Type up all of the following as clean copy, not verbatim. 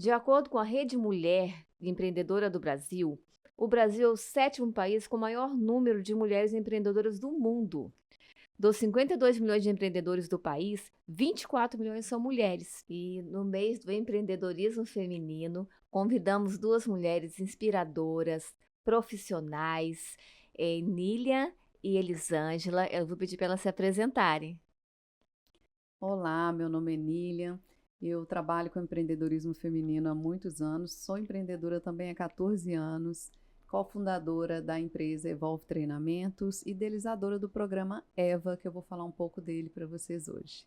De acordo com a Rede Mulher Empreendedora do Brasil, o Brasil é o 7º país com maior número de mulheres empreendedoras do mundo. Dos 52 milhões de empreendedores do país, 24 milhões são mulheres. E no mês do empreendedorismo feminino, convidamos 2 mulheres inspiradoras, profissionais, Nília e Elisângela. Eu vou pedir para elas se apresentarem. Olá, meu nome é Nília, eu trabalho com empreendedorismo feminino há muitos anos, sou empreendedora também há 14 anos, cofundadora da empresa Evolve Treinamentos e idealizadora do programa EVA, que eu vou falar um pouco dele para vocês hoje.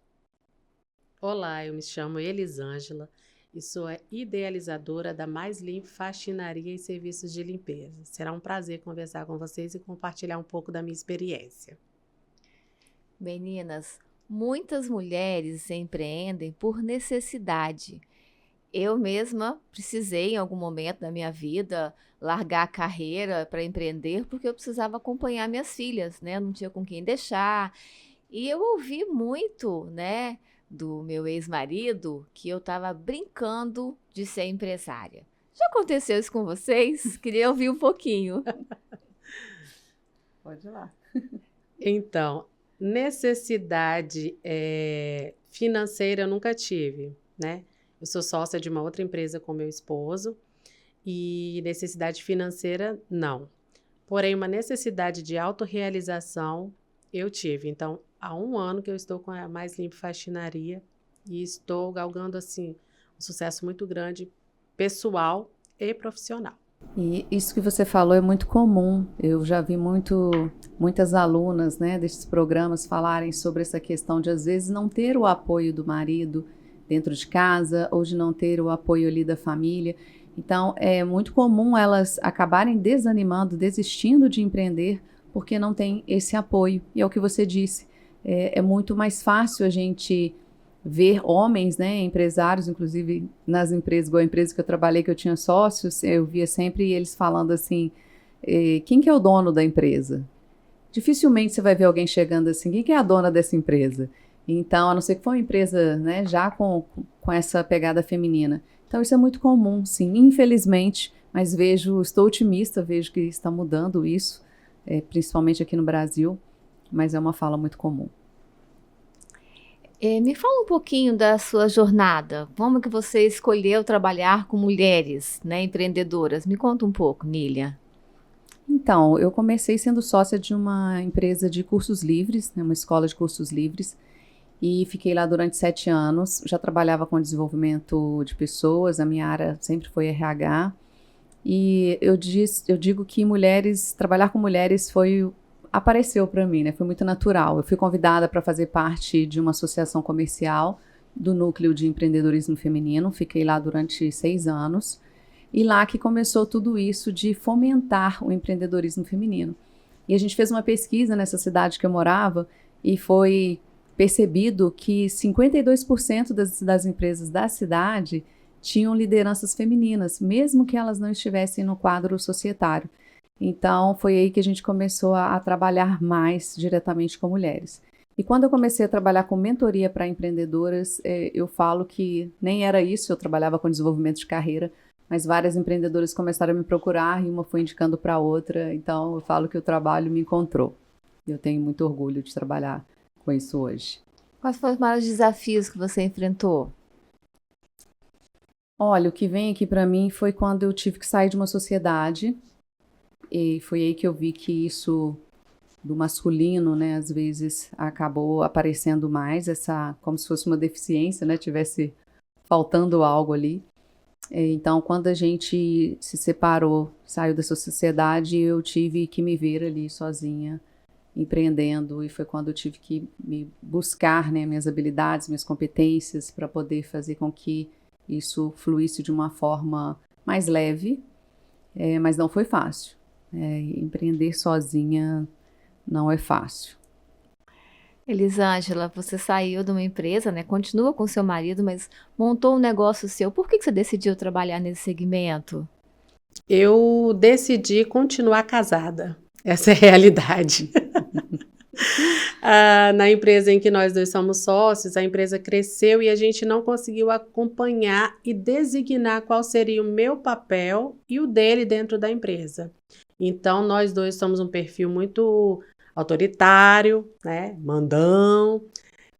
Olá, eu me chamo Elisângela e sou a idealizadora da Mais Limpo Faxinaria e Serviços de Limpeza. Será um prazer conversar com vocês e compartilhar um pouco da minha experiência. Meninas, muitas mulheres empreendem por necessidade. Eu mesma precisei, em algum momento da minha vida, largar a carreira para empreender, porque eu precisava acompanhar minhas filhas, né? Eu não tinha com quem deixar. E eu ouvi muito, né, do meu ex-marido, que eu estava brincando de ser empresária. Já aconteceu isso com vocês? Queria ouvir um pouquinho. Pode ir lá. Então, necessidade financeira eu nunca tive, né? Eu sou sócia de uma outra empresa com meu esposo e necessidade financeira, não. Porém, uma necessidade de autorrealização eu tive. Então, há 1 ano que eu estou com a Mais Limpo Faxinaria e estou galgando, assim, um sucesso muito grande, pessoal e profissional. E isso que você falou é muito comum. Eu já vi muitas alunas, né, desses programas falarem sobre essa questão de, às vezes, não ter o apoio do marido dentro de casa ou de não ter o apoio ali da família. Então, é muito comum elas acabarem desanimando, desistindo de empreender porque não tem esse apoio. E é o que você disse, é muito mais fácil a gente ver homens, né, empresários, inclusive nas empresas, igual a empresa que eu trabalhei, que eu tinha sócios, eu via sempre eles falando assim, quem que é o dono da empresa? Dificilmente você vai ver alguém chegando assim, quem que é a dona dessa empresa? Então, a não ser que for uma empresa, né, já com essa pegada feminina. Então, isso é muito comum, sim, infelizmente, mas estou otimista, vejo que está mudando isso, principalmente aqui no Brasil, mas é uma fala muito comum. Me fala um pouquinho da sua jornada. Como que você escolheu trabalhar com mulheres, né, empreendedoras? Me conta um pouco, Nília. Então, eu comecei sendo sócia de uma empresa de cursos livres, né, uma escola de cursos livres, e fiquei lá durante 7 anos. Já trabalhava com desenvolvimento de pessoas, a minha área sempre foi RH, e eu digo que trabalhar com mulheres apareceu para mim, né? Foi muito natural. Eu fui convidada para fazer parte de uma associação comercial do núcleo de empreendedorismo feminino. Fiquei lá durante 6 anos. E lá que começou tudo isso de fomentar o empreendedorismo feminino. E a gente fez uma pesquisa nessa cidade que eu morava e foi percebido que 52% das empresas da cidade tinham lideranças femininas, mesmo que elas não estivessem no quadro societário. Então, foi aí que a gente começou a trabalhar mais diretamente com mulheres. E quando eu comecei a trabalhar com mentoria para empreendedoras, eu falo que nem era isso, eu trabalhava com desenvolvimento de carreira, mas várias empreendedoras começaram a me procurar e uma foi indicando para a outra, então eu falo que o trabalho me encontrou. Eu tenho muito orgulho de trabalhar com isso hoje. Quais foram os maiores desafios que você enfrentou? Olha, o que vem aqui para mim foi quando eu tive que sair de uma sociedade. E foi aí que eu vi que isso do masculino, né, às vezes acabou aparecendo mais, como se fosse uma deficiência, né, tivesse faltando algo ali. Então, quando a gente se separou, saiu dessa sociedade, eu tive que me ver ali sozinha, empreendendo, e foi quando eu tive que me buscar, né, minhas habilidades, minhas competências, para poder fazer com que isso fluísse de uma forma mais leve, mas não foi fácil. Empreender sozinha não é fácil. Elisângela, você saiu de uma empresa, né? Continua com seu marido, mas montou um negócio seu. Por que você decidiu trabalhar nesse segmento? Eu decidi continuar casada. Essa é a realidade. Na empresa em que nós dois somos sócios, a empresa cresceu e a gente não conseguiu acompanhar e designar qual seria o meu papel e o dele dentro da empresa. Então, nós dois somos um perfil muito autoritário, né? Mandão.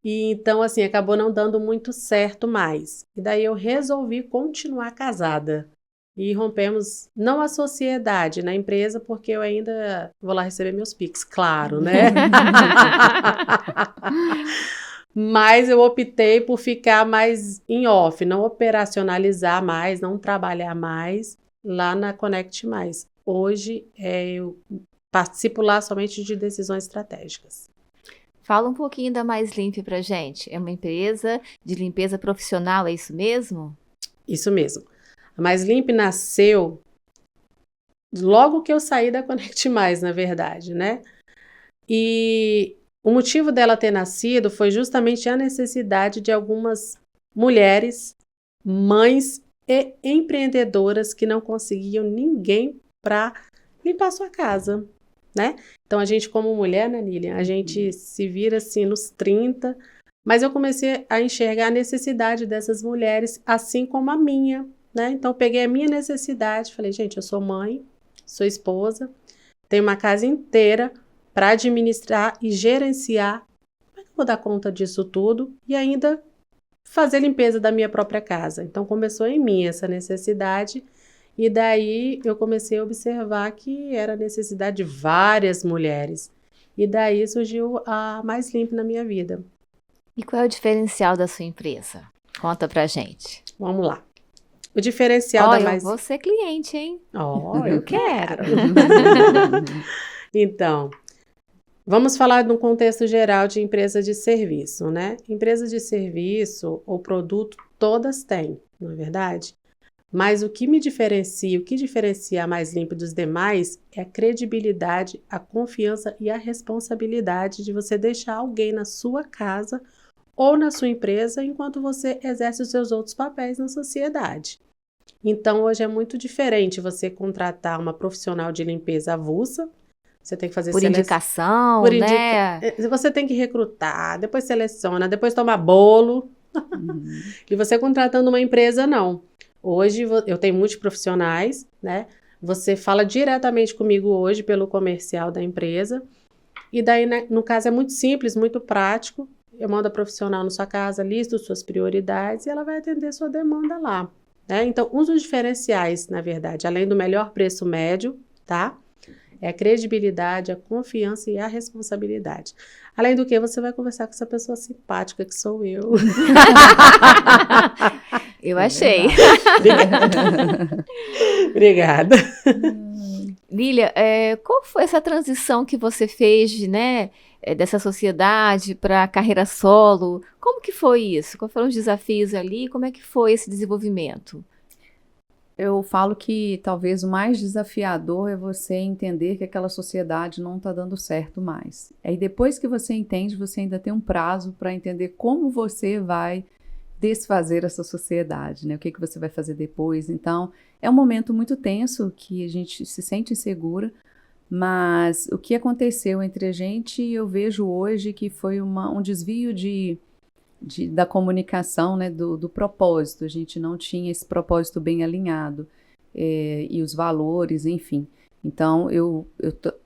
E então, assim, acabou não dando muito certo mais. E daí eu resolvi continuar casada. E rompemos, não a sociedade na empresa, porque eu ainda vou lá receber meus Pix, claro, né? Mas eu optei por ficar mais em off, não operacionalizar mais, não trabalhar mais lá na Connect Mais. Hoje eu participo lá somente de decisões estratégicas. Fala um pouquinho da Mais Limpe pra gente. É uma empresa de limpeza profissional, é isso mesmo? Isso mesmo. A Mais Limpe nasceu logo que eu saí da Connect Mais, na verdade, né? E o motivo dela ter nascido foi justamente a necessidade de algumas mulheres, mães e empreendedoras que não conseguiam ninguém para limpar sua casa, né? Então, a gente como mulher, né, Lilian, a gente se vira assim nos 30, mas eu comecei a enxergar a necessidade dessas mulheres, assim como a minha, né? Então, eu peguei a minha necessidade, falei, gente, eu sou mãe, sou esposa, tenho uma casa inteira para administrar e gerenciar. Como é que eu vou dar conta disso tudo e ainda fazer limpeza da minha própria casa? Então, começou em mim essa necessidade e daí eu comecei a observar que era a necessidade de várias mulheres. E daí surgiu a Mais Limpe na minha vida. E qual é o diferencial da sua empresa? Conta pra gente. Vamos lá. O diferencial da Mais... Eu vou ser cliente, hein? Eu quero. Então, vamos falar de um contexto geral de empresa de serviço, né? Empresa de serviço ou produto, todas têm, não é verdade? Mas o que diferencia a Mais Limpe dos demais é a credibilidade, a confiança e a responsabilidade de você deixar alguém na sua casa ou na sua empresa enquanto você exerce os seus outros papéis na sociedade. Então, hoje é muito diferente você contratar uma profissional de limpeza avulsa. Você tem que fazer por indicação, né? Você tem que recrutar, depois seleciona, depois toma bolo. E você contratando uma empresa, não. Hoje eu tenho multiprofissionais, né? Você fala diretamente comigo hoje pelo comercial da empresa. E daí, né, no caso, é muito simples, muito prático. Eu mando a profissional na sua casa, listo suas prioridades e ela vai atender sua demanda lá, né? Então, um dos diferenciais, na verdade, além do melhor preço médio, tá? É a credibilidade, a confiança e a responsabilidade. Além do que, você vai conversar com essa pessoa simpática que sou eu. Eu achei. Obrigada. Lília, qual foi essa transição que você fez, né, dessa sociedade para a carreira solo? Como que foi isso? Quais foram os desafios ali? Como é que foi esse desenvolvimento? Eu falo que talvez o mais desafiador é você entender que aquela sociedade não está dando certo mais. Aí depois que você entende, você ainda tem um prazo para entender como você vai desfazer essa sociedade, né? O que você vai fazer depois. Então, é um momento muito tenso que a gente se sente insegura, mas o que aconteceu entre a gente, eu vejo hoje que foi um desvio da comunicação, né, do propósito. A gente não tinha esse propósito bem alinhado, e os valores, enfim. Então, eu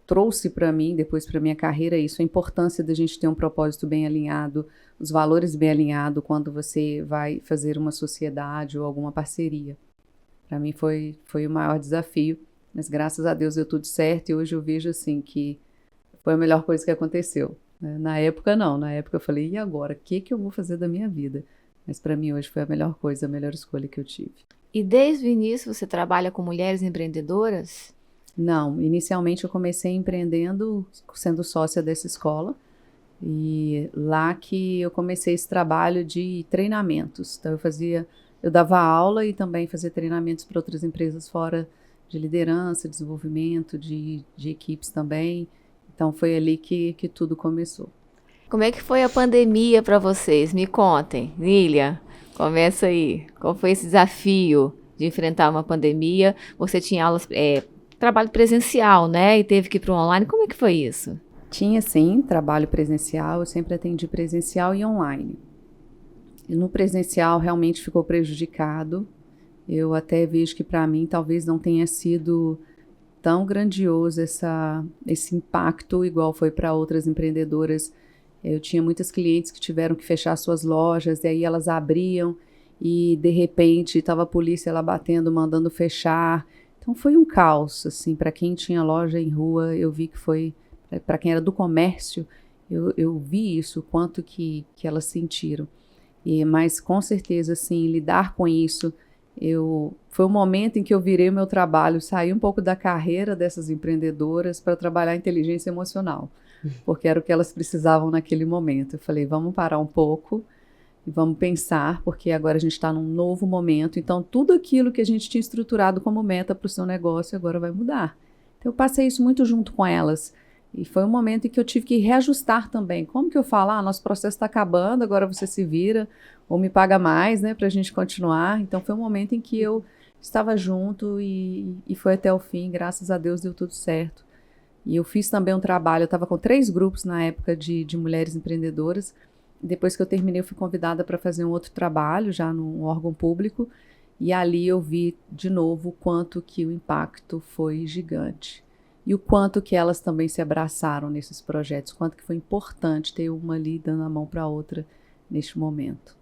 trouxe para mim, depois para minha carreira, isso, a importância da gente ter um propósito bem alinhado, os valores bem alinhados quando você vai fazer uma sociedade ou alguma parceria. Para mim foi o maior desafio, mas graças a Deus deu tudo certo e hoje eu vejo assim que foi a melhor coisa que aconteceu. Na época não, na época eu falei, e agora? O que eu vou fazer da minha vida? Mas para mim hoje foi a melhor coisa, a melhor escolha que eu tive. E desde o início você trabalha com mulheres empreendedoras? Não, inicialmente eu comecei empreendendo, sendo sócia dessa escola, e lá que eu comecei esse trabalho de treinamentos. Então eu dava aula e também fazia treinamentos para outras empresas fora de liderança, desenvolvimento, de equipes também. Então foi ali que tudo começou. Como é que foi a pandemia para vocês? Me contem. Lília, começa aí. Qual foi esse desafio de enfrentar uma pandemia? Você tinha aulas, trabalho presencial, né? E teve que ir para o online. Como é que foi isso? Tinha sim trabalho presencial, eu sempre atendi presencial e online. E no presencial realmente ficou prejudicado. Eu até vejo que para mim talvez não tenha sido tão grandioso esse impacto igual foi para outras empreendedoras. Eu tinha muitas clientes que tiveram que fechar suas lojas, e aí elas abriam e de repente estava a polícia lá batendo, mandando fechar. Então foi um caos, assim, para quem tinha loja em rua, eu vi que foi, para quem era do comércio, eu vi isso, o quanto que elas sentiram. Mas com certeza, assim, lidar com isso, foi um momento em que eu virei o meu trabalho, saí um pouco da carreira dessas empreendedoras para trabalhar inteligência emocional, porque era o que elas precisavam naquele momento. Eu falei, vamos parar um pouco e vamos pensar, porque agora a gente está num novo momento, então tudo aquilo que a gente tinha estruturado como meta para o seu negócio agora vai mudar. Então eu passei isso muito junto com elas, e foi um momento em que eu tive que reajustar também. Como que eu falo, nosso processo está acabando, agora você se vira, ou me paga mais, né, para a gente continuar. Então foi um momento em que eu estava junto e foi até o fim, graças a Deus deu tudo certo. E eu fiz também um trabalho, eu estava com 3 grupos na época de mulheres empreendedoras. Depois que eu terminei, eu fui convidada para fazer um outro trabalho, já num órgão público, e ali eu vi de novo o quanto que o impacto foi gigante. E o quanto que elas também se abraçaram nesses projetos, quanto que foi importante ter uma ali dando a mão para a outra neste momento.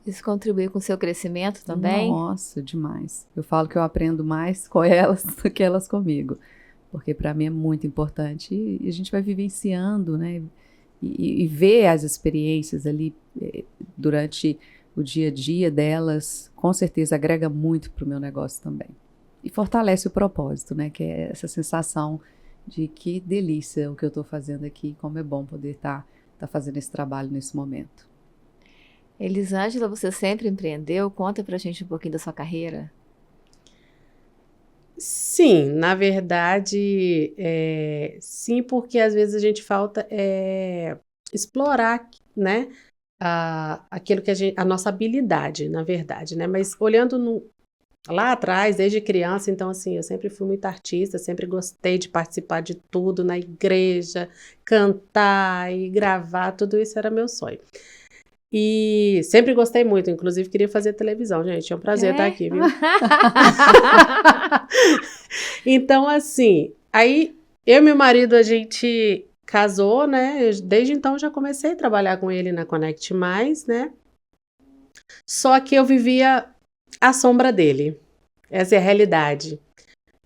Isso contribuiu com o seu crescimento também? Nossa, demais. Eu falo que eu aprendo mais com elas do que elas comigo, porque para mim é muito importante e a gente vai vivenciando, né? E ver as experiências ali durante o dia a dia delas, com certeza agrega muito para o meu negócio também. E fortalece o propósito, né? Que é essa sensação de que delícia o que eu estou fazendo aqui, como é bom poder estar fazendo esse trabalho nesse momento. Elisângela, você sempre empreendeu? Conta pra gente um pouquinho da sua carreira. Sim, na verdade, sim, porque às vezes a gente falta explorar, né, aquilo que a nossa habilidade, na verdade, né, mas olhando lá atrás, desde criança, então assim, eu sempre fui muito artista, sempre gostei de participar de tudo na igreja, cantar e gravar, tudo isso era meu sonho. E sempre gostei muito, inclusive queria fazer televisão, gente, é um prazer estar aqui, viu? Então, assim, aí eu e meu marido, a gente casou, né? Desde então já comecei a trabalhar com ele na Connect Mais, né? Só que eu vivia à sombra dele. Essa é a realidade.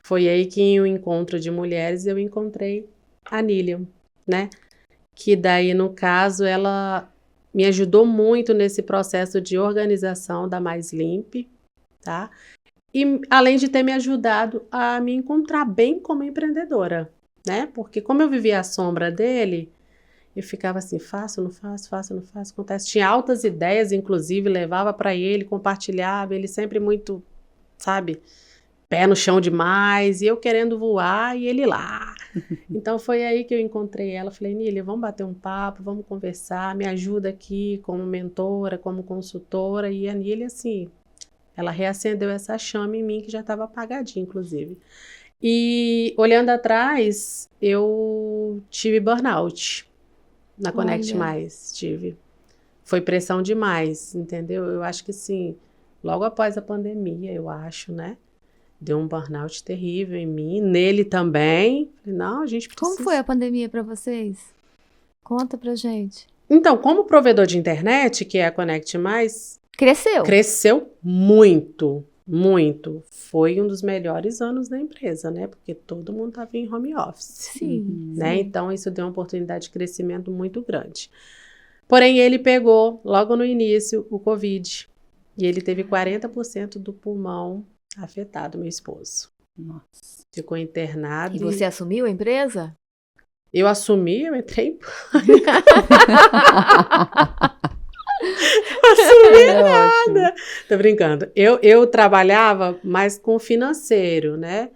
Foi aí que em um encontro de mulheres eu encontrei a Nília, né? Que daí, no caso, ela me ajudou muito nesse processo de organização da Mais Limpe, tá? E além de ter me ajudado a me encontrar bem como empreendedora, né? Porque como eu vivia à sombra dele, eu ficava assim, faço, não faço, faço, não faço, acontece. Tinha altas ideias, inclusive, levava para ele, compartilhava, ele sempre muito, sabe, pé no chão demais, e eu querendo voar e ele lá. Então foi aí que eu encontrei ela, falei, Nília, vamos bater um papo, vamos conversar, me ajuda aqui como mentora, como consultora, e a Nília, assim, ela reacendeu essa chama em mim que já estava apagadinha, inclusive. E olhando atrás, eu tive burnout na Connect Mais, tive. Foi pressão demais, entendeu? Eu acho que sim, logo após a pandemia, eu acho, né? Deu um burnout terrível em mim, nele também. Não, a gente precisa... Como foi a pandemia para vocês? Conta pra gente. Então, como provedor de internet, que é a Connect Mais, cresceu muito, muito. Foi um dos melhores anos da empresa, né? Porque todo mundo estava em home office. Sim, né? sim. Então, isso deu uma oportunidade de crescimento muito grande. Porém, ele pegou, logo no início, o Covid. E ele teve 40% do pulmão afetado, meu esposo. Nossa. Ficou internado. E você assumiu a empresa? Eu assumi, eu entrei em assumi nada. Tô brincando. Eu trabalhava mais com o financeiro, né?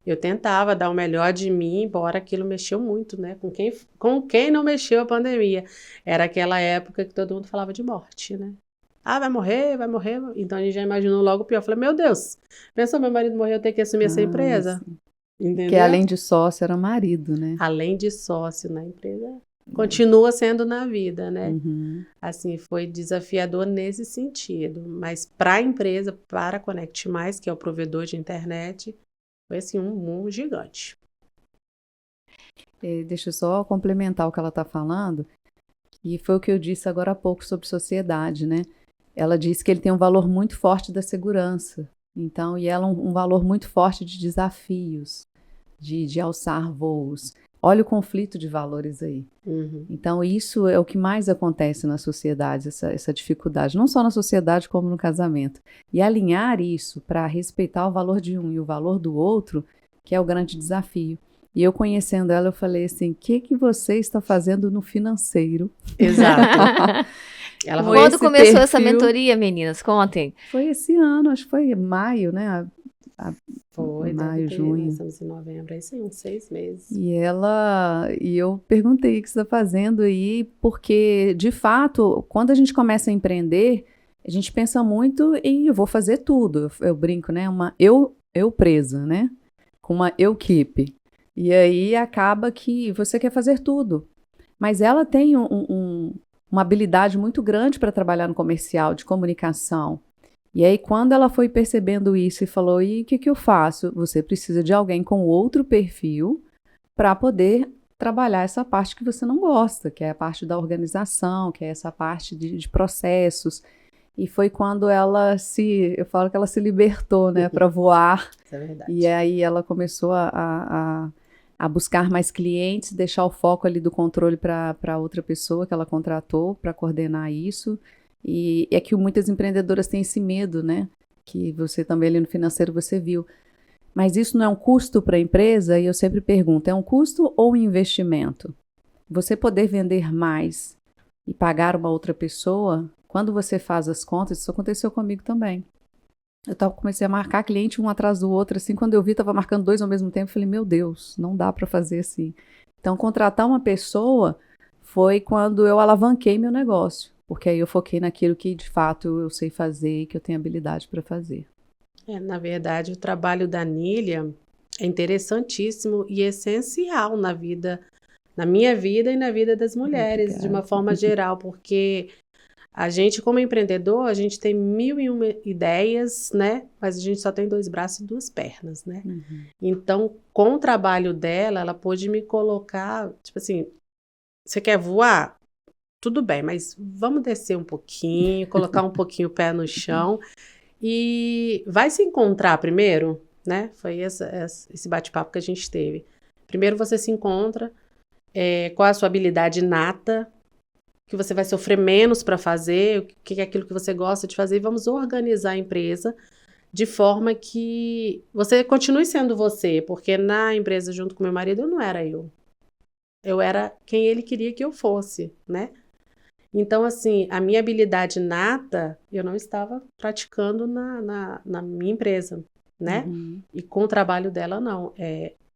Eu tentava dar o melhor de mim, embora aquilo mexeu muito, né? Com quem não mexeu a pandemia. Era aquela época que todo mundo falava de morte, né? Ah, vai morrer, vai morrer. Então a gente já imaginou logo o pior. Eu falei, meu Deus, pensou meu marido morrer, eu ter que assumir essa empresa? Sim. Entendeu? Que além de sócio, era marido, né? Além de sócio na empresa, continua sendo na vida, né? Uhum. Assim, foi desafiador nesse sentido. Mas para a empresa, para a Connect Mais, que é o provedor de internet, foi assim um gigante. Deixa eu só complementar o que ela está falando. E foi o que eu disse agora há pouco sobre sociedade, né? Ela disse que ele tem um valor muito forte da segurança. Então, e ela um valor muito forte de desafios, de alçar voos. Olha o conflito de valores aí. Uhum. Então, isso é o que mais acontece na sociedade, essa dificuldade, não só na sociedade como no casamento. E alinhar isso para respeitar o valor de um e o valor do outro, que é o grande desafio. E eu conhecendo ela, eu falei assim, o que você está fazendo no financeiro? Exato. Ela falou, Quando começou essa mentoria, meninas? Contem. Foi esse ano, acho que foi maio, né? foi, maio, nós junho. estamos em novembro, aí sim, uns 6 meses. E eu perguntei o que você está fazendo aí, porque, de fato, quando a gente começa a empreender, a gente pensa muito em eu vou fazer tudo. Eu brinco, né? Uma eu presa, né? Com uma equipe. E aí acaba que você quer fazer tudo. Mas ela tem uma habilidade muito grande para trabalhar no comercial, de comunicação. E aí, quando ela foi percebendo isso e falou, e o que eu faço? Você precisa de alguém com outro perfil para poder trabalhar essa parte que você não gosta, que é a parte da organização, que é essa parte de processos. E foi quando eu falo que ela se libertou, né, para voar. Isso é verdade. E aí ela começou a buscar mais clientes, deixar o foco ali do controle para outra pessoa que ela contratou para coordenar isso. E é que muitas empreendedoras têm esse medo, né? Que você também ali no financeiro você viu. Mas isso não é um custo para a empresa? E eu sempre pergunto, é um custo ou um investimento? Você poder vender mais e pagar uma outra pessoa, quando você faz as contas, isso aconteceu comigo também. Eu comecei a marcar cliente um atrás do outro, assim, quando eu vi, estava marcando 2 ao mesmo tempo, eu falei, meu Deus, não dá para fazer assim. Então, contratar uma pessoa foi quando eu alavanquei meu negócio, porque aí eu foquei naquilo que, de fato, eu sei fazer e que eu tenho habilidade para fazer. Na verdade, o trabalho da Nília é interessantíssimo e essencial na minha vida e na vida das mulheres, Obrigada. de uma forma geral, porque a gente, como empreendedor, a gente tem 1001 ideias, né? Mas a gente só tem 2 braços e 2 pernas, né? Uhum. Então, com o trabalho dela, ela pôde me colocar, tipo assim, você quer voar? Tudo bem, mas vamos descer um pouquinho, colocar um pouquinho o pé no chão e vai se encontrar primeiro, né? Foi esse bate-papo que a gente teve. Primeiro você se encontra, qual é a sua habilidade inata, que você vai sofrer menos para fazer, o que é aquilo que você gosta de fazer, e vamos organizar a empresa de forma que você continue sendo você, porque na empresa junto com meu marido eu não era eu. Eu era quem ele queria que eu fosse, né? Então, assim, a minha habilidade nata, eu não estava praticando na minha empresa, né? Uhum. E com o trabalho dela, não.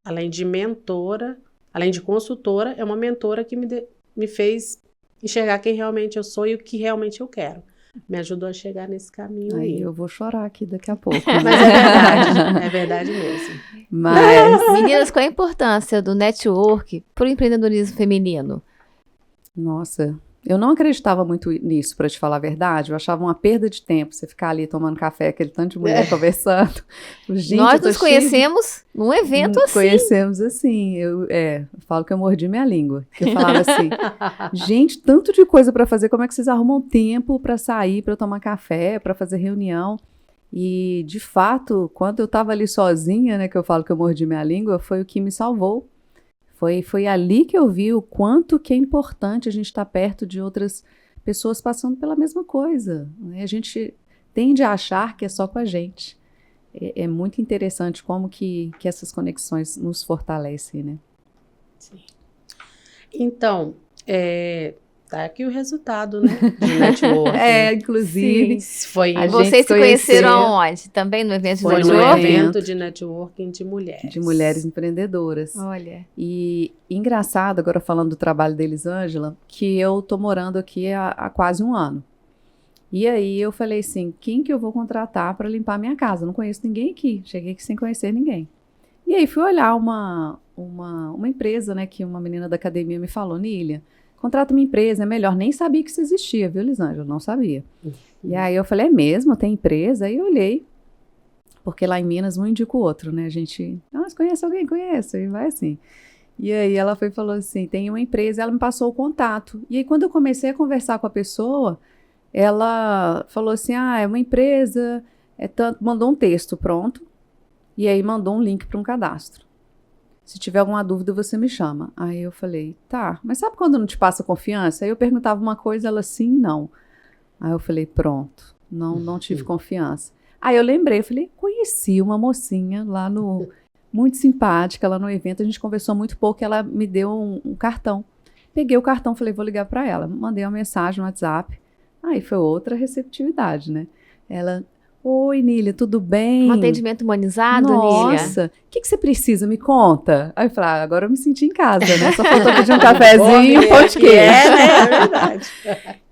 Além de mentora, além de consultora, é uma mentora que me fez enxergar quem realmente eu sou e o que realmente eu quero. Me ajudou a chegar nesse caminho aí. Eu vou chorar aqui daqui a pouco. Mas é verdade mesmo. Mas, Meninas, qual a importância do network para o empreendedorismo feminino? nossa, eu não acreditava muito nisso, para te falar a verdade. Eu achava uma perda de tempo você ficar ali tomando café, aquele tanto de mulher conversando. Gente, Nós nos conhecemos num evento assim. Conhecemos assim. Eu falo que eu mordi minha língua. Que eu falava assim, gente, tanto de coisa para fazer, como é que vocês arrumam tempo para sair, para tomar café, para fazer reunião? E, de fato, quando eu estava ali sozinha, né, que eu falo que eu mordi minha língua, foi o que me salvou. Foi ali que eu vi o quanto que é importante a gente estar perto de outras pessoas passando pela mesma coisa, né? A gente tende a achar que é só com a gente. É muito interessante como que essas conexões nos fortalecem, né? Sim. Então, tá aqui o resultado, né, de networking. Inclusive, Foi Vocês se conheceram aonde? Também no evento de Foi no networking? evento de networking de mulheres. De mulheres empreendedoras. Olha. E engraçado, agora falando do trabalho da Elisângela, que eu tô morando aqui há quase 1 ano. E aí eu falei assim, quem que eu vou contratar para limpar a minha casa? Eu não conheço ninguém aqui. Cheguei aqui sem conhecer ninguém. E aí fui olhar uma empresa, né, que uma menina da academia me falou, Nília, contrata uma empresa, é melhor. Nem sabia que isso existia, viu, Lisângela? Não sabia. E aí eu falei, é mesmo? Tem empresa? Aí eu olhei, porque lá em Minas um indica o outro, né? A gente, você conhece alguém? Conheço, e vai assim. E aí ela foi e falou assim, tem uma empresa, ela me passou o contato. E aí quando eu comecei a conversar com a pessoa, ela falou assim, é uma empresa, mandou um texto pronto, e aí mandou um link para um cadastro. Se tiver alguma dúvida, você me chama. Aí eu falei, tá, mas sabe quando não te passa confiança? Aí eu perguntava uma coisa, ela sim, não. Aí eu falei, pronto, não tive confiança. Aí eu lembrei, eu falei, conheci uma mocinha lá muito simpática, lá no evento, a gente conversou muito pouco, ela me deu um cartão. Peguei o cartão, falei, vou ligar para ela. Mandei uma mensagem no WhatsApp. Aí foi outra receptividade, né? Ela, oi, Nília, tudo bem? Um atendimento humanizado, Nília? Nossa, o que você precisa? Me conta. Aí eu falei, agora eu me senti em casa, né? Só faltou pedir um cafezinho e um pão de queijo. Né? É verdade.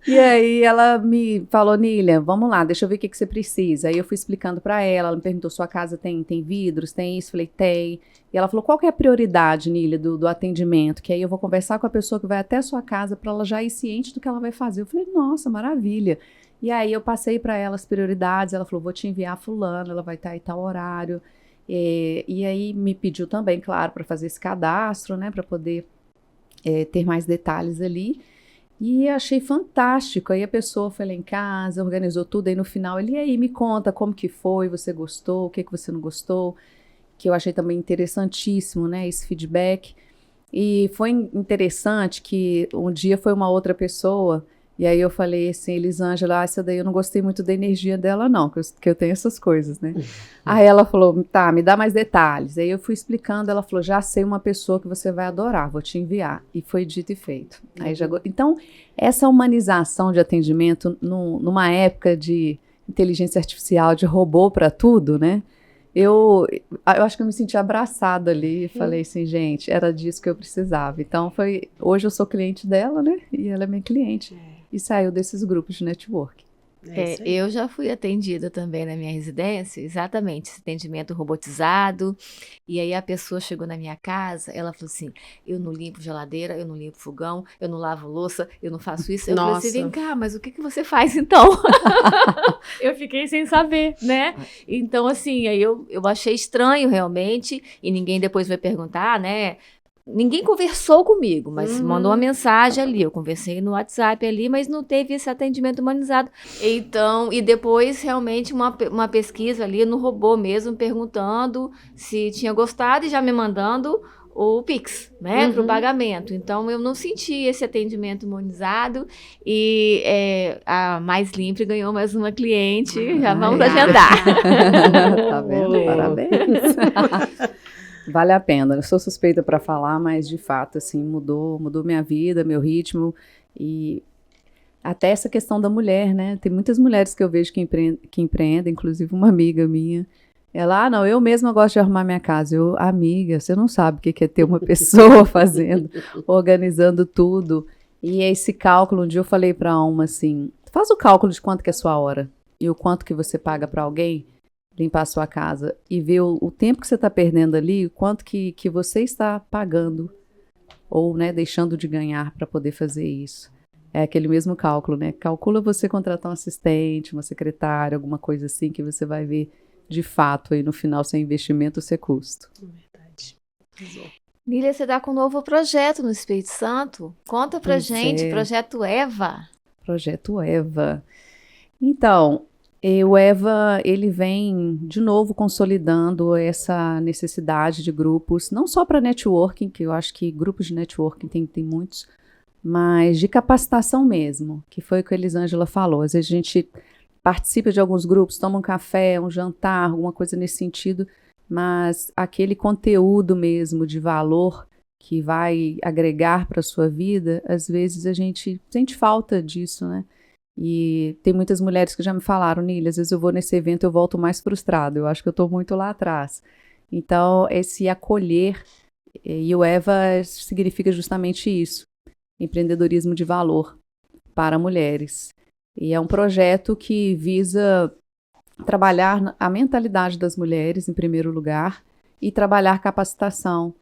E aí ela me falou, Nília, vamos lá, deixa eu ver o que você precisa. Aí eu fui explicando para ela, ela me perguntou, sua casa tem vidros, tem isso? Falei, tem. E ela falou, qual que é a prioridade, Nília, do atendimento? Que aí eu vou conversar com a pessoa que vai até a sua casa para ela já ir ciente do que ela vai fazer. Eu falei, nossa, maravilha. E aí eu passei para ela as prioridades, ela falou, vou te enviar fulano, ela vai estar em tal horário. E aí me pediu também, claro, para fazer esse cadastro, né, para poder ter mais detalhes ali. E achei fantástico. Aí a pessoa foi lá em casa, organizou tudo, aí no final ele, e aí, me conta como que foi, você gostou, o que você não gostou, que eu achei também interessantíssimo, né, esse feedback. E foi interessante que um dia foi uma outra pessoa, e aí eu falei assim, Elisângela, essa daí eu não gostei muito da energia dela não, que eu tenho essas coisas, né. Aí ela falou, tá, me dá mais detalhes. Aí eu fui explicando, ela falou, já sei uma pessoa que você vai adorar, vou te enviar. E foi dito e feito. Aí então, essa humanização de atendimento, numa época de inteligência artificial, de robô para tudo, né, eu acho que eu me senti abraçada ali e falei assim, gente, era disso que eu precisava. Então, hoje eu sou cliente dela, né, e ela é minha cliente. E saiu desses grupos de network. Eu já fui atendida também na minha residência, exatamente, esse atendimento robotizado. E aí a pessoa chegou na minha casa, ela falou assim, eu não limpo geladeira, eu não limpo fogão, eu não lavo louça, eu não faço isso. Eu falei assim, vem cá, mas o que você faz então? Eu fiquei sem saber, né? Então, assim, aí eu achei estranho realmente, e ninguém depois vai perguntar, né? Ninguém conversou comigo, mas mandou uma mensagem ali. Eu conversei no WhatsApp ali, mas não teve esse atendimento humanizado. Então, e depois, realmente, uma pesquisa ali no robô mesmo, perguntando se tinha gostado e já me mandando o Pix, né, para o pagamento. Então, eu não senti esse atendimento humanizado e a Mais Limpe ganhou mais uma cliente. Já vamos agendar. Tá vendo? Parabéns. Vale a pena. Eu sou suspeita para falar, mas de fato, assim, mudou minha vida, meu ritmo e até essa questão da mulher, né? Tem muitas mulheres que eu vejo que empreendem, inclusive uma amiga minha. Ela, não, eu mesma gosto de arrumar minha casa. Eu, amiga, você não sabe o que é ter uma pessoa fazendo, organizando tudo. E esse cálculo, um dia eu falei para uma assim, faz o cálculo de quanto que é a sua hora e o quanto que você paga para alguém limpar a sua casa e ver o tempo que você está perdendo ali, o quanto que você está pagando ou, né, deixando de ganhar para poder fazer isso. É aquele mesmo cálculo, né? Calcula você contratar um assistente, uma secretária, alguma coisa assim, que você vai ver de fato aí no final seu investimento, seu custo. Verdade. Nília, você está com um novo projeto no Espírito Santo? Conta pra gente, Projeto Eva. Projeto Eva. Então, o Eva, ele vem de novo consolidando essa necessidade de grupos, não só para networking, que eu acho que grupos de networking tem muitos, mas de capacitação mesmo, que foi o que a Elisângela falou. Às vezes a gente participa de alguns grupos, toma um café, um jantar, alguma coisa nesse sentido, mas aquele conteúdo mesmo de valor que vai agregar para a sua vida, às vezes a gente sente falta disso, né? E tem muitas mulheres que já me falaram, Nília, às vezes eu vou nesse evento e eu volto mais frustrada, eu acho que eu estou muito lá atrás. Então, esse acolher, e o Eva significa justamente isso, empreendedorismo de valor para mulheres. E é um projeto que visa trabalhar a mentalidade das mulheres, em primeiro lugar, e trabalhar capacitação.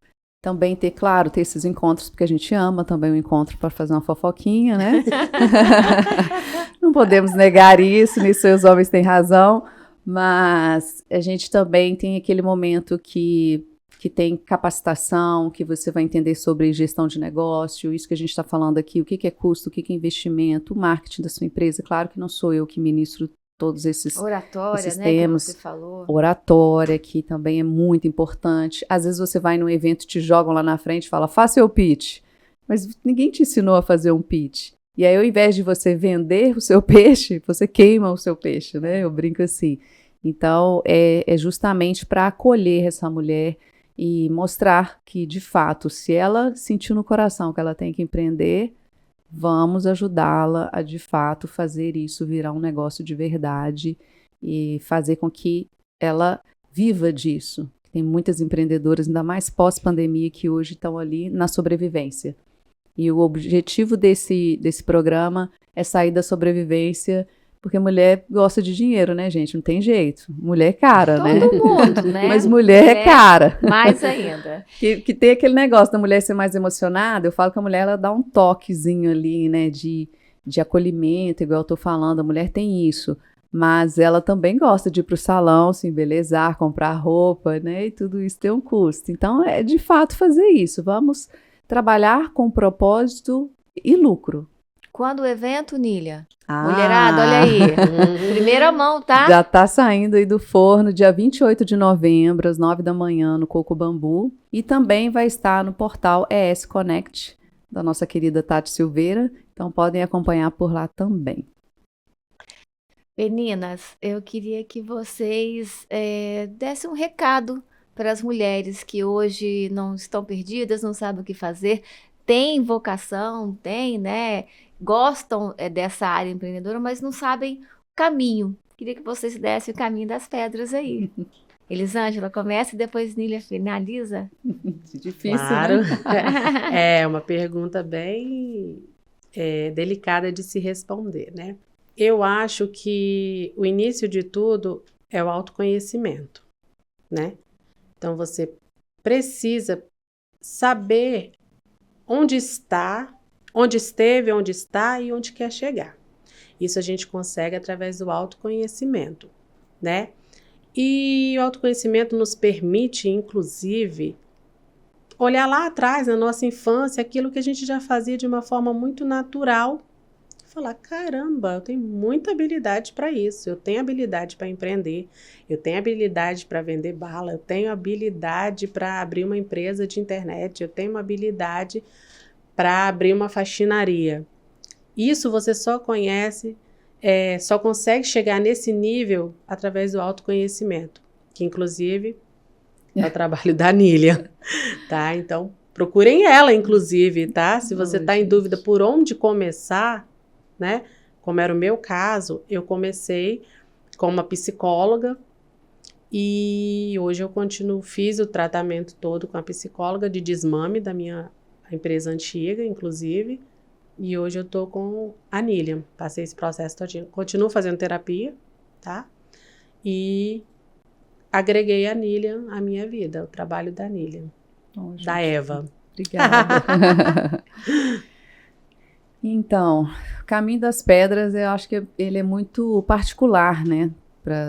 Também ter, claro, ter esses encontros, porque a gente ama também o encontro para fazer uma fofoquinha, né? Não podemos negar isso, nisso os homens têm razão, mas a gente também tem aquele momento que tem capacitação, que você vai entender sobre gestão de negócio, isso que a gente está falando aqui, o que é custo, o que é investimento, o marketing da sua empresa. Claro que não sou eu que ministro todos esses Oratória, né, temas. que você falou. Oratória, que também é muito importante. Às vezes você vai num evento, te jogam lá na frente e fala, faça seu pitch. Mas ninguém te ensinou a fazer um pitch. E aí, ao invés de você vender o seu peixe, você queima o seu peixe, né? Eu brinco assim. Então, é justamente para acolher essa mulher e mostrar que, de fato, se ela sentiu no coração que ela tem que empreender, vamos ajudá-la a, de fato, fazer isso virar um negócio de verdade e fazer com que ela viva disso. Tem muitas empreendedoras, ainda mais pós-pandemia, que hoje estão ali na sobrevivência. E o objetivo desse programa é sair da sobrevivência, porque mulher gosta de dinheiro, né, gente? Não tem jeito. Mulher é cara, né? Todo mundo, né? Mas mulher é cara. Mais ainda. Que tem aquele negócio da mulher ser mais emocionada. Eu falo que a mulher, ela dá um toquezinho ali, né, de acolhimento, igual eu tô falando. A mulher tem isso. Mas ela também gosta de ir pro salão, se embelezar, comprar roupa, né? E tudo isso tem um custo. Então, é de fato fazer isso. Vamos trabalhar com propósito e lucro. Quando o evento, Nília? Mulherada, olha aí. Primeira mão, tá? Já tá saindo aí do forno, dia 28 de novembro, às 9 da manhã, no Coco Bambu. E também vai estar no portal ES Connect, da nossa querida Tati Silveira. Então, podem acompanhar por lá também. Meninas, eu queria que vocês dessem um recado para as mulheres que hoje não estão perdidas, não sabem o que fazer, têm vocação, têm, né? Gostam dessa área empreendedora, mas não sabem o caminho. Queria que vocês dessem o caminho das pedras aí. Elisângela, começa e depois Nília finaliza. Difícil, claro, né? É uma pergunta bem delicada de se responder, né? Eu acho que o início de tudo é o autoconhecimento, né? Então, você precisa saber onde está, onde esteve, onde está e onde quer chegar. Isso a gente consegue através do autoconhecimento, né? E o autoconhecimento nos permite, inclusive, olhar lá atrás, na nossa infância, aquilo que a gente já fazia de uma forma muito natural. Falar, caramba, eu tenho muita habilidade para isso, eu tenho habilidade para empreender, eu tenho habilidade para vender bala, eu tenho habilidade para abrir uma empresa de internet, eu tenho uma habilidade para abrir uma faxinaria. Isso você só conhece, só consegue chegar nesse nível através do autoconhecimento, que inclusive é o trabalho da Nília, tá? Então, procurem ela, inclusive, tá? Se você está em dúvida por onde começar, né? Como era o meu caso, eu comecei com uma psicóloga e hoje eu fiz o tratamento todo com a psicóloga de desmame da minha empresa antiga, inclusive, e hoje eu tô com a Nília, passei esse processo todinho, continuo fazendo terapia, tá? E agreguei a Nília à minha vida, o trabalho da Nília, da Eva. Obrigada. Então, o caminho das pedras, eu acho que ele é muito particular, né,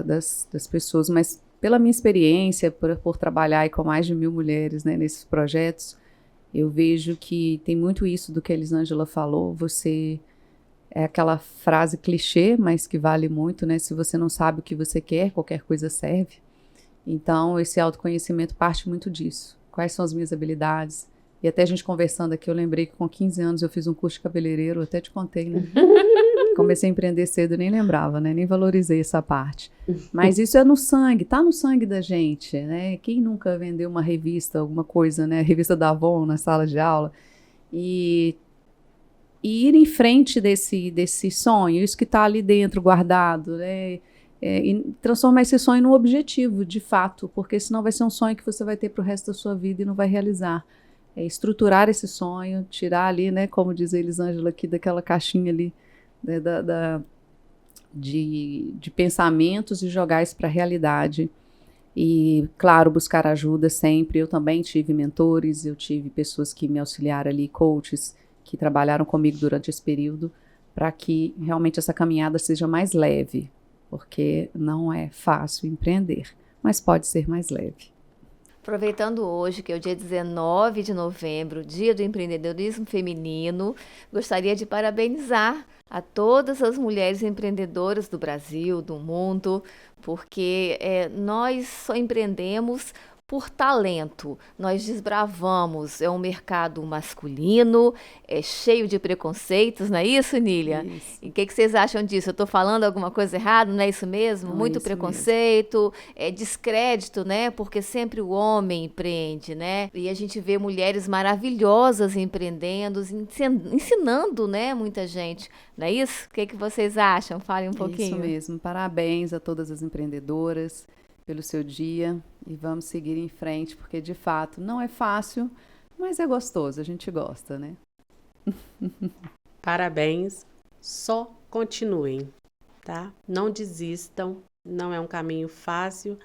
das pessoas, mas pela minha experiência, por trabalhar aí com mais de 1.000 mulheres, né, nesses projetos, eu vejo que tem muito isso do que a Elisângela falou, é aquela frase clichê, mas que vale muito, né, se você não sabe o que você quer, qualquer coisa serve. Então, esse autoconhecimento parte muito disso. Quais são as minhas habilidades? E até a gente conversando aqui, eu lembrei que com 15 anos eu fiz um curso de cabeleireiro, eu até te contei, né? Comecei a empreender cedo, nem lembrava, né? Nem valorizei essa parte. Mas isso é no sangue, tá no sangue da gente, né? Quem nunca vendeu uma revista, alguma coisa, né? A revista da Avon na sala de aula. E ir em frente desse sonho, isso que está ali dentro, guardado, né? E transformar esse sonho num objetivo, de fato, porque senão vai ser um sonho que você vai ter para o resto da sua vida e não vai realizar. Estruturar esse sonho, tirar ali, né, como diz a Elisângela aqui, daquela caixinha ali, né, de pensamentos e jogar isso para a realidade. E, claro, buscar ajuda sempre. Eu também tive mentores, eu tive pessoas que me auxiliaram ali, coaches, que trabalharam comigo durante esse período, para que realmente essa caminhada seja mais leve, porque não é fácil empreender, mas pode ser mais leve. Aproveitando hoje, que é o dia 19 de novembro, Dia do Empreendedorismo Feminino, gostaria de parabenizar a todas as mulheres empreendedoras do Brasil, do mundo, porque nós só empreendemos por talento, nós desbravamos, é um mercado masculino, é cheio de preconceitos, não é isso, Nília? Isso. E o que vocês acham disso? Eu estou falando alguma coisa errada, não é isso mesmo? Não, é Muito isso preconceito, descrédito, né? Porque sempre o homem empreende, né? E a gente vê mulheres maravilhosas empreendendo, ensinando, né, muita gente. Não é isso? O que vocês acham? Falem um pouquinho. Isso mesmo. Parabéns a todas as empreendedoras pelo seu dia e vamos seguir em frente, porque de fato não é fácil, mas é gostoso, a gente gosta, né? Parabéns, só continuem, tá? Não desistam, não é um caminho fácil,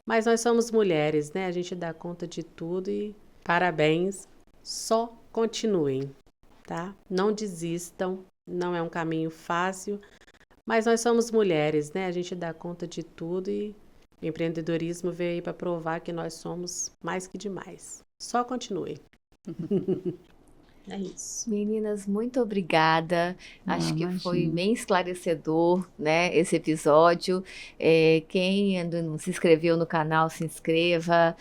mas nós somos mulheres, né? A gente dá conta de tudo e parabéns, só continuem, tá? Não desistam, não é um caminho fácil, mas nós somos mulheres, né? A gente dá conta de tudo e o empreendedorismo veio aí para provar que nós somos mais que demais. Só continue. É isso. Meninas, muito obrigada. Acho que foi Imagina. bem esclarecedor, né, esse episódio. Quem ainda não se inscreveu no canal, se inscreva,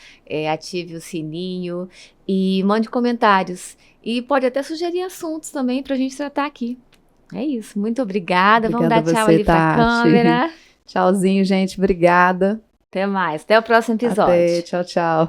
ative o sininho e mande comentários. E pode até sugerir assuntos também para a gente tratar aqui. É isso. Muito obrigada. Vamos Obrigada dar tchau você, ali para a Tati. câmera. Tchauzinho, gente. Obrigada. Até mais. Até o próximo episódio. Até. Tchau, tchau.